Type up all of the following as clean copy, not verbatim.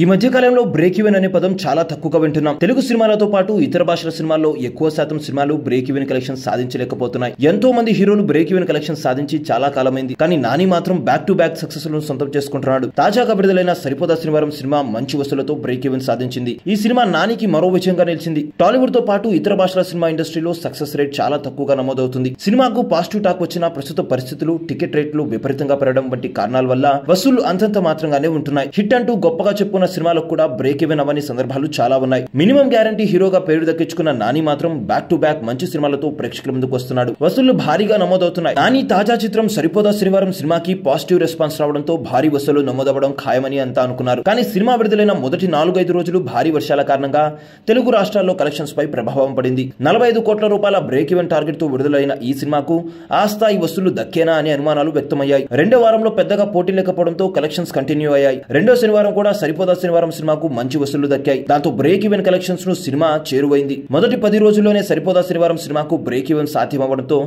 ఈ మధ్య కాలంలో బ్రేక్ ఈవెన్ అనే పదం చాలా తక్కువగా వింటున్నాం. తెలుగు సినిమాలతో పాటు ఇతర భాషల సినిమాల్లో ఎక్కువ శాతం సినిమాలు బ్రేక్ ఈవెన్ కలెక్షన్ సాధించలేకపోతున్నాయి. ఎంతో మంది హీరోలు బ్రేక్ ఈవెన్ కలెక్షన్ సాధించి చాలా కాలమైంది. కానీ నాని మాత్రం బ్యాక్ టు బ్యాక్ సక్సెస్ లను సొంతం చేసుకుంటున్నాడు. తాజాగా విడుదలైన సరిపోదా శనివారం సినిమా మంచి వసూలతో బ్రేక్ ఈవెన్ సాధించింది. ఈ సినిమా నానికి మరో విజయంగా నిలిచింది. టాలీవుడ్ తో పాటు ఇతర భాషల సినిమా ఇండస్ట్రీలో సక్సెస్ రేట్ చాలా తక్కువగా నమోదవుతుంది. సినిమాకు పాజిటివ్ టాక్ వచ్చిన ప్రస్తుత పరిస్థితులు, టికెట్ రేట్లు విపరీతంగా పెరగడం వంటి కారణాల వల్ల వసూళ్లు అంతంత మాత్రంగానే ఉంటున్నాయి. హిట్ అంటూ గొప్పగా చెప్పుకున్న సినిమాలకు కూడా బ్రేక్ ఈవెన్ అవని సందర్భాలు చాలా ఉన్నాయి. మినిమం గ్యారంటీ హీరోగా పేరు దక్కించుకున్న నాని మాత్రం బ్యాక్ టు బ్యాక్ మంచి సినిమాలతో ప్రేక్షకుల ముందుకు వస్తున్నాడు. వసూళ్లు భారీగా నమోదవుతున్నాయి. నాని తాజా చిత్రం సరిపోదా శనివారం సినిమాకి పాజిటివ్ రెస్పాన్స్ రావడంతో భారీ వసూలు నమోదవడం ఖాయమని అంతా అనుకున్నారు. కానీ సినిమా విడుదలైన మొదటి 4-5 రోజులు భారీ వర్షాల కారణంగా తెలుగు రాష్ట్రాల్లో కలెక్షన్స్ పై ప్రభావం పడింది. 45 కోట్ల రూపాయల బ్రేక్ ఈవెన్ టార్గెట్ తో విడుదలైన ఈ సినిమాకు ఆ స్థాయి వసూళ్లు దక్కేనా అనే అనుమానాలు వ్యక్తమయ్యాయి. రెండో వారంలో పెద్దగా పోటీ లేకపోవడంతో కలెక్షన్స్ కంటిన్యూ అయ్యాయి. రెండో శనివారం కూడా సరిపోదా శనివారం సినిమాకు మంచి వసూళ్లు దక్కాయి. దాంతో బ్రేక్ ఈవెన్ కలెక్షన్స్ ను సినిమా చేరువైంది. మొదటి 10 రోజుల్లోనే సరిపోదా శనివారం సినిమాకు బ్రేక్ ఈవెన్ సాధ్యమవడంతో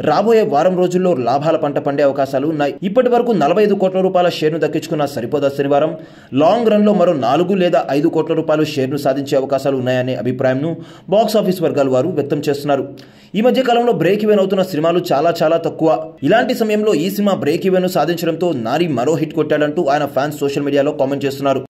రాబోయే వారం రోజుల్లో లాభాల పంట పండే అవకాశాలు ఉన్నాయి. ఇప్పటి వరకు 45 కోట్ల రూపాయల షేర్ ను దక్కించుకున్న సరిపోదా శనివారం లాంగ్ రన్ లో మరో 4 లేదా 5 కోట్ల రూపాయలు షేర్ ను సాధించే అవకాశాలు ఉన్నాయనే అభిప్రాయంను బాక్స్ ఆఫీస్ వర్గాల వారు వ్యక్తం చేస్తున్నారు. ఈ మధ్య కాలంలో బ్రేక్ ఈవెన్ అవుతున్న సినిమాలు చాలా తక్కువ. ఇలాంటి సమయంలో ఈ సినిమా బ్రేక్ ఈవెన్ ను సాధించడంతో నాని మరో హిట్ కొట్టాడంటూ ఆయన ఫ్యాన్స్ సోషల్ మీడియాలో కామెంట్ చేస్తున్నారు.